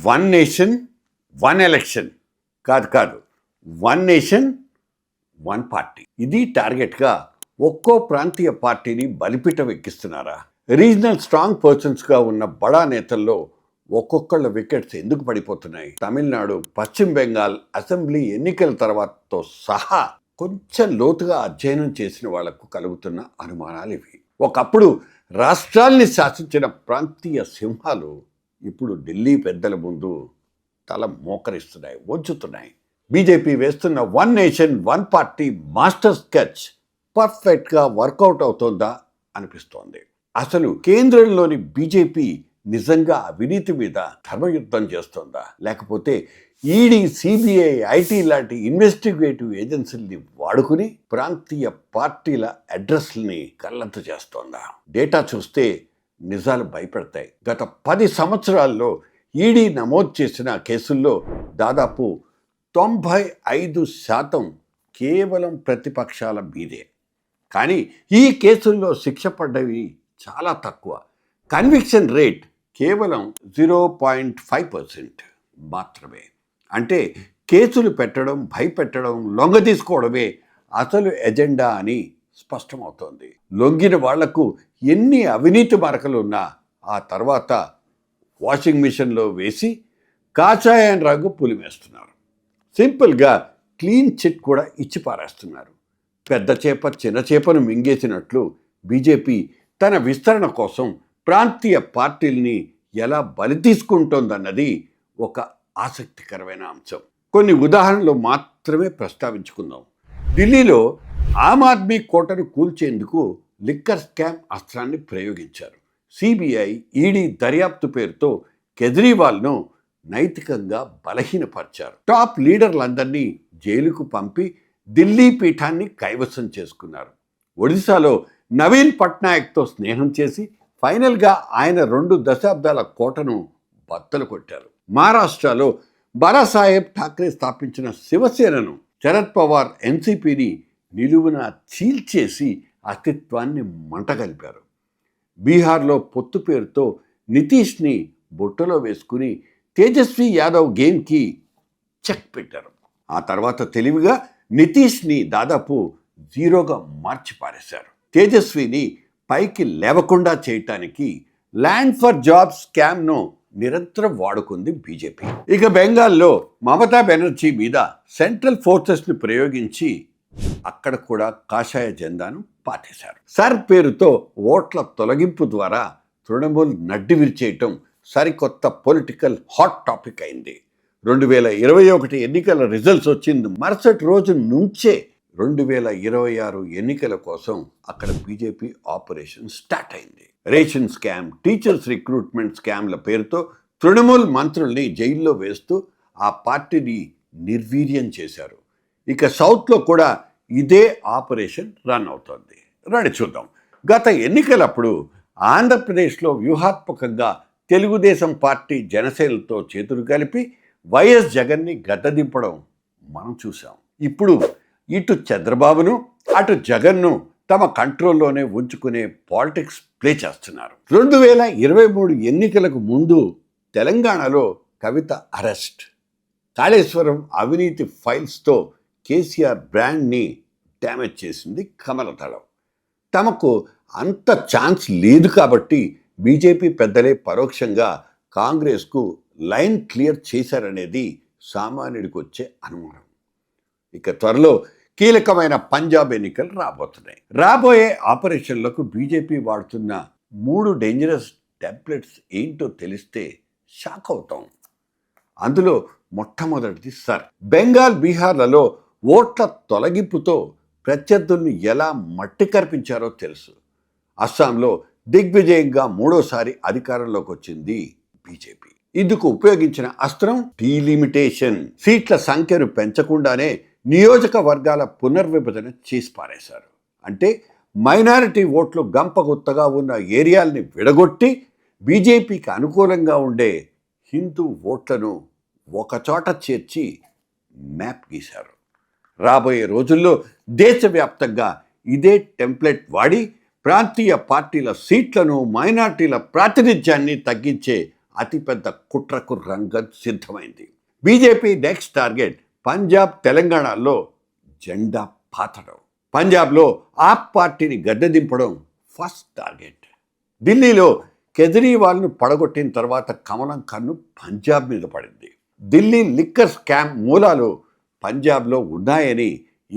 One nation one election కాదు one nation one party ఇది టార్గెట్గా ఒక్కో ప్రాంతీయ పార్టీని బలిపీఠం ఎక్కిస్తున్నారా? రీజనల్ స్ట్రాంగ్ పర్సన్స్గా ఉన్న బడా నేతల్లో ఒక్కొక్కళ్ళ వికెట్స్ ఎందుకు పడిపోతున్నాయి? తమిళనాడు, పశ్చిమ బెంగాల్ అసెంబ్లీ ఎన్నికల తర్వాతతో సహా కొంచెం లోతుగా అధ్యయనం చేసిన వాళ్లకు కలుగుతున్న అనుమానాలు ఇవి. ఒకప్పుడు రాష్ట్రాల్ని శాసించిన ప్రాంతీయ సింహాలు ఇప్పుడు ఢిల్లీ పెద్దల ముందు తల మోకరిస్తున్నాయి, వంచుతున్నాయి. బీజేపీ వేస్తున్న one nation one party master sketch పర్ఫెక్ట్గా వర్కౌట్ అవుతోందా అనిపిస్తోంది. అసలు కేంద్రంలోని బీజేపీ నిజంగా అవినీతి మీద ధర్మయుద్ధం చేస్తోందా, లేకపోతే ఈడీ, సిబిఐ, ఐటీ లాంటి ఇన్వెస్టిగేటివ్ ఏజెన్సీల్ని వాడుకుని ప్రాంతీయ పార్టీల అడ్రస్ని గల్లంత చేస్తోందా? డేటా చూస్తే నిజాలు భయపెడతాయి. గత 10 సంవత్సరాల్లో ఈడీ నమోదు చేసిన కేసుల్లో దాదాపు 95% కేవలం ప్రతిపక్షాల మీదే. కానీ ఈ కేసుల్లో శిక్ష పడ్డవి చాలా తక్కువ. కన్విక్షన్ రేట్ కేవలం 0.5% మాత్రమే. అంటే కేసులు పెట్టడం, భయపెట్టడం, లొంగ తీసుకోవడమే అసలు ఎజెండా అని స్పష్టమవుతోంది. లొంగిన వాళ్లకు ఎన్ని అవినీతి మరకలు ఉన్నా ఆ తర్వాత వాషింగ్ మిషన్లో వేసి కాషాయం రంగు పులిమేస్తున్నారు. సింపుల్గా క్లీన్ చిట్ కూడా ఇచ్చి పారేస్తున్నారు. పెద్ద చేప చిన్న చేపను మింగేసినట్లు బీజేపీ తన విస్తరణ కోసం ప్రాంతీయ పార్టీల్ని ఎలా బలి తీసుకుంటోందన్నది ఒక ఆసక్తికరమైన అంశం. కొన్ని ఉదాహరణలు మాత్రమే ప్రస్తావించుకుందాం. ఢిల్లీలో ఆమ్ ఆద్మీ కోటను కూల్చేందుకు లిక్కర్ స్కామ్ అస్త్రాన్ని ప్రయోగించారు. సిబిఐ, ఈడీ దర్యాప్తు పేరుతో కేజ్రీవాల్ను నైతికంగా బలహీనపరిచారు. టాప్ లీడర్లందరినీ జైలుకు పంపి ఢిల్లీ పీఠాన్ని కైవసం చేసుకున్నారు. ఒడిశాలో నవీన్ పట్నాయక్తో స్నేహం చేసి ఫైనల్గా ఆయన 2 దశాబ్దాల కోటను బద్దలు కొట్టారు. మహారాష్ట్రలో బాలాసాహెబ్ ఠాక్రే స్థాపించిన శివసేనను శరద్ పవార్ ఎన్సీపీని నిలువున చీల్చేసి అస్తిత్వాన్ని మంటగలిపారు. బీహార్లో పొత్తు పేరుతో నితీష్ని బుట్టలో వేసుకుని తేజస్వి యాదవ్ గేమ్కి చెక్ పెట్టారు. ఆ తర్వాత తెలివిగా నితీష్ని దాదాపు జీరోగా మార్చి పారేశారు. తేజస్విని పైకి లేవకుండా చేయటానికి ల్యాండ్ ఫర్ జాబ్ స్కామ్ను నిరంతరం వాడుకుంది బీజేపీ. ఇక బెంగాల్లో మమతా బెనర్జీ మీద సెంట్రల్ ఫోర్సెస్ని ప్రయోగించి అక్కడ కూడా కాషాయ జెండాను పాతేశారు. సర్ పేరుతో ఓట్ల తొలగింపు ద్వారా తృణమూల్ నడ్డి విరిచేయటం సరికొత్త పొలిటికల్ హాట్ టాపిక్ అయింది. 2021 ఎన్నికల రిజల్ట్స్ వచ్చింది మరుసటి రోజు నుంచే 2026 ఎన్నికల కోసం అక్కడ బీజేపీ ఆపరేషన్ స్టార్ట్ అయింది. రేషన్ స్కామ్, టీచర్స్ రిక్రూట్మెంట్ స్కామ్ల పేరుతో తృణమూల్ మంత్రుల్ని జైల్లో వేస్తూ ఆ పార్టీని నిర్వీర్యం చేశారు. ఇక సౌత్లో కూడా ఇదే ఆపరేషన్ రన్ అవుతోంది. రండి చూద్దాం. గత ఎన్నికలప్పుడు ఆంధ్రప్రదేశ్లో వ్యూహాత్మకంగా తెలుగుదేశం పార్టీ జనసేనలతో చేతులు కలిపి వైఎస్ జగన్ని గద్దదింపడం మనం చూసాం. ఇప్పుడు ఇటు చంద్రబాబును అటు జగన్ను తమ కంట్రోల్లోనే ఉంచుకునే పాలిటిక్స్ ప్లే చేస్తున్నారు. 2023 ఎన్నికలకు ముందు తెలంగాణలో కవిత అరెస్ట్, కాళేశ్వరం అవినీతి ఫైల్స్తో కేసీఆర్ బ్రాండ్ని డ్యామేజ్ చేసింది కమలదళం. తమకు అంత ఛాన్స్ లేదు కాబట్టి బీజేపీ పెద్దలే పరోక్షంగా కాంగ్రెస్కు లైన్ క్లియర్ చేశారనేది సామాన్యుడికి వచ్చే అనుమానం. ఇక త్వరలో కీలకమైన పంజాబ్ ఎన్నికలు రాబోతున్నాయి. రాబోయే ఆపరేషన్లకు బీజేపీ వాడుతున్న 3 డేంజరస్ టెంప్లెట్స్ ఏంటో తెలిస్తే షాక్ అవుతాం. అందులో మొట్టమొదటిది సర్. బెంగాల్, బీహార్లలో ఓట్ల తొలగింపుతో ప్రత్యర్థుల్ని ఎలా మట్టి కర్పించారో తెలుసు. అస్సాంలో దిగ్విజయంగా 3వసారి అధికారంలోకి వచ్చింది బీజేపీ. ఇందుకు ఉపయోగించిన అస్త్రం డీలిమిటేషన్. సీట్ల సంఖ్యను పెంచకుండానే నియోజకవర్గాల పునర్విభజన చేసి పారేశారు. అంటే మైనారిటీ ఓట్లు గంపగుత్తగా ఉన్న ఏరియాల్ని విడగొట్టి బీజేపీకి అనుకూలంగా ఉండే హిందూ ఓట్లను ఒకచోట చేర్చి మ్యాప్ గీశారు. రాబోయే రోజుల్లో దేశవ్యాప్తంగా ఇదే టెంప్లెట్ వాడి ప్రాంతీయ పార్టీల సీట్లను, మైనార్టీల ప్రాతినిధ్యాన్ని తగ్గించే అతిపెద్ద కుట్రకు రంగం సిద్ధమైంది. బీజేపీ నెక్స్ట్ టార్గెట్ పంజాబ్, తెలంగాణలో జెండా పాతడం. పంజాబ్లో ఆప్ పార్టీని గద్దెదింపడం ఫస్ట్ టార్గెట్. ఢిల్లీలో కేజ్రీవాల్ను పడగొట్టిన తర్వాత కమలం కన్ను పంజాబ్ మీద పడింది. ఢిల్లీ లిక్కర్ స్కామ్ మూలాలు పంజాబ్లో ఉన్నాయని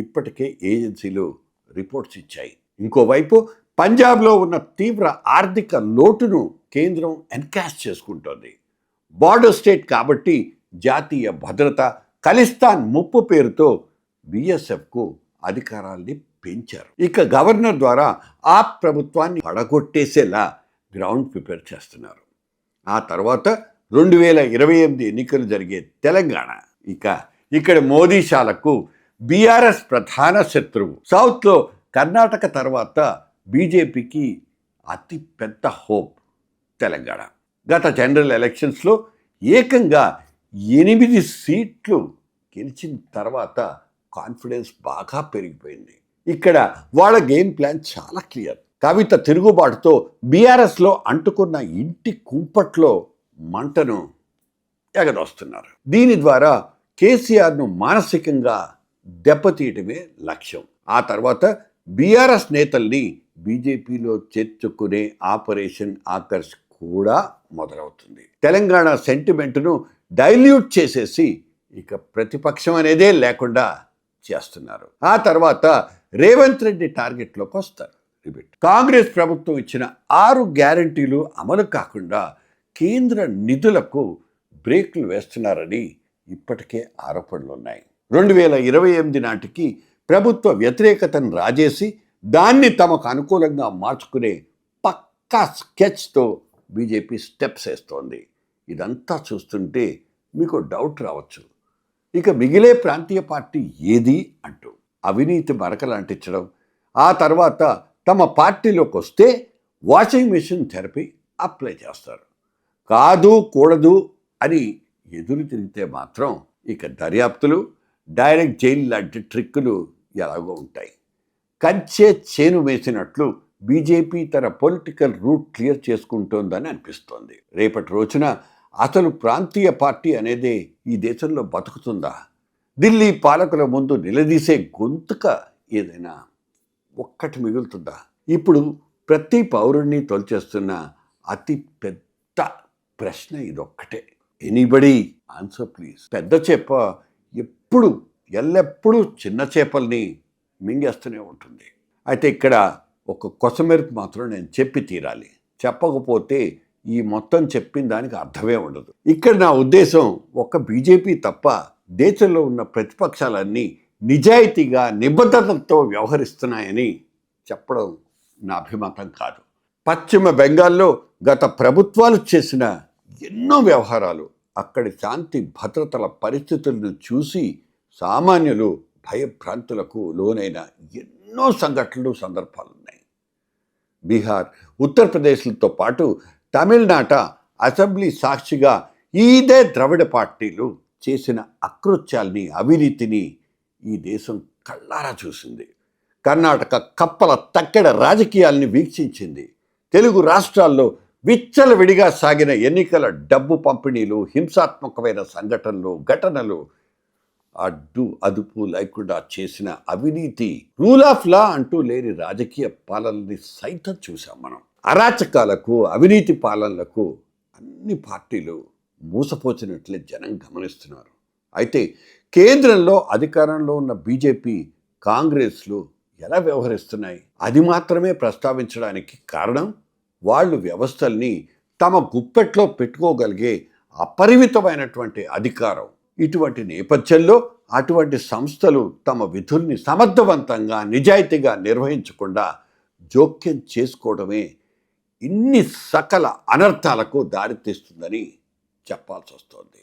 ఇప్పటికే ఏజెన్సీలు రిపోర్ట్స్ ఇచ్చాయి. ఇంకోవైపు పంజాబ్లో ఉన్న తీవ్ర ఆర్థిక లోటును కేంద్రం ఎన్కాష్ చేసుకుంటోంది. బార్డర్ స్టేట్ కాబట్టి జాతీయ భద్రత, ఖలిస్తాన్ ముప్పు పేరుతో బీఎస్ఎఫ్కు అధికారాల్ని పెంచారు. ఇక గవర్నర్ ద్వారా ఆ ప్రభుత్వాన్ని పడగొట్టేసేలా గ్రౌండ్ ప్రిపేర్ చేస్తున్నారు. ఆ తర్వాత 2028 ఎన్నికలు జరిగే తెలంగాణ. ఇక్కడ మోదీ షాలకు బీఆర్ఎస్ ప్రధాన శత్రువు. సౌత్లో కర్ణాటక తర్వాత బీజేపీకి అతి పెద్ద హోప్ తెలంగాణ. గత జనరల్ ఎలక్షన్స్లో ఏకంగా 8 సీట్లు గెలిచిన తర్వాత కాన్ఫిడెన్స్ బాగా పెరిగిపోయింది. ఇక్కడ వాళ్ళ గేమ్ ప్లాన్ చాలా క్లియర్. కవిత తిరుగుబాటుతో బీఆర్ఎస్లో అంటుకున్న ఇంటి కుంపట్లో మంటను ఎగదోస్తున్నారు. దీని ద్వారా కేసీఆర్ను మానసికంగా దెబ్బతీయటమే లక్ష్యం. ఆ తర్వాత బీఆర్ఎస్ నేతల్ని బీజేపీలో చేర్చుకునే ఆపరేషన్ ఆకర్ష్ కూడా మొదలవుతుంది. తెలంగాణ సెంటిమెంట్ను డైల్యూట్ చేసేసి ఇక ప్రతిపక్షం అనేదే లేకుండా చేస్తున్నారు. ఆ తర్వాత రేవంత్ రెడ్డి టార్గెట్లోకి వస్తారు. కాంగ్రెస్ ప్రభుత్వం ఇచ్చిన 6 గ్యారంటీలు అమలు కాకుండా కేంద్ర నిధులకు బ్రేక్లు వేస్తున్నారని ఇప్పటికే ఆరోపణలు ఉన్నాయి. 2028 నాటికి ప్రభుత్వ వ్యతిరేకతను రాజేసి దాన్ని తమకు అనుకూలంగా మార్చుకునే పక్కా స్కెచ్తో బీజేపీ స్టెప్స్ వేస్తోంది. ఇదంతా చూస్తుంటే మీకు డౌట్ రావచ్చు, ఇక మిగిలే ప్రాంతీయ పార్టీ ఏది అంటూ. అవినీతి మరకలంటించడం, ఆ తర్వాత తమ పార్టీలోకి వస్తే వాషింగ్ మెషిన్ థెరపీ అప్లై చేస్తారు. కాదు కూడదు అని ఎదురు తిరిగితే మాత్రం ఇక దర్యాప్తులు, డైరెక్ట్ జైలు లాంటి ట్రిక్కులు ఎలాగో ఉంటాయి. కంచే చేను వేసినట్లు బీజేపీ తన పొలిటికల్ రూట్ క్లియర్ చేసుకుంటోందని అనిపిస్తోంది. రేపటి రోజున అసలు ప్రాంతీయ పార్టీ అనేది ఈ దేశంలో బతుకుతుందా? ఢిల్లీ పాలకుల ముందు నిలదీసే గొంతుక ఏదైనా ఒక్కటి మిగులుతుందా? ఇప్పుడు ప్రతి పౌరుణ్ణి తొలిచేస్తున్న అతి పెద్ద ప్రశ్న ఇదొక్కటే. Anybody answer please. పెద్ద చేప ఎల్లప్పుడూ చిన్న చేపల్ని మింగేస్తూనే ఉంటుంది. అయితే ఇక్కడ ఒక కొసమెరుపు మాత్రం నేను చెప్పి తీరాలి. చెప్పకపోతే ఈ మొత్తం చెప్పిన దానికి అర్థమే ఉండదు. ఇక్కడ నా ఉద్దేశం ఒక్క బీజేపీ తప్ప దేశంలో ఉన్న ప్రతిపక్షాలన్నీ నిజాయితీగా, నిబద్ధతతో వ్యవహరిస్తున్నాయని చెప్పడం నా అభిమతం కాదు. పశ్చిమ బెంగాల్లో గత ప్రభుత్వాలు చేసిన ఎన్నో వ్యవహారాలు, అక్కడి శాంతి భద్రతల పరిస్థితులను చూసి సామాన్యులు భయభ్రాంతులకు లోనైన ఎన్నో సంఘటనలు, సందర్భాలు ఉన్నాయి. బీహార్, ఉత్తరప్రదేశ్లతో పాటు తమిళనాట అసెంబ్లీ సాక్షిగా ఇదే ద్రవిడ పార్టీలు చేసిన అకృత్యాల్ని, అవినీతిని ఈ దేశం కళ్ళారా చూసింది. కర్ణాటక కప్పల తక్కెడ రాజకీయాల్ని వీక్షించింది. తెలుగు రాష్ట్రాల్లో విచ్చలవిడిగా సాగిన ఎన్నికల డబ్బు పంపిణీలు, హింసాత్మకమైన సంఘటనలు, ఘటనలు, అడ్డు అదుపు లేకుండా చేసిన అవినీతి, రూల్ ఆఫ్ లా అంటూ లేని రాజకీయ పాలనని సైతం చూసాం మనం. అరాచకాలకు, అవినీతి పాలనలకు అన్ని పార్టీలు మూసపోచినట్లే జనం గమనిస్తున్నారు. అయితే కేంద్రంలో అధికారంలో ఉన్న బీజేపీ, కాంగ్రెస్లు ఎలా వ్యవహరిస్తున్నాయి? అది మాత్రమే ప్రస్తావించడానికి కారణం వాళ్ళు వ్యవస్థల్ని తమ గుప్పెట్లో పెట్టుకోగలిగే అపరిమితమైనటువంటి అధికారం. ఇటువంటి నేపథ్యంలో అటువంటి సంస్థలు తమ విధుల్ని సమర్థవంతంగా, నిజాయితీగా నిర్వహించకుండా జోక్యం చేసుకోవడమే ఇన్ని సకల అనర్థాలకు దారితీస్తుందని చెప్పాల్సి వస్తోంది.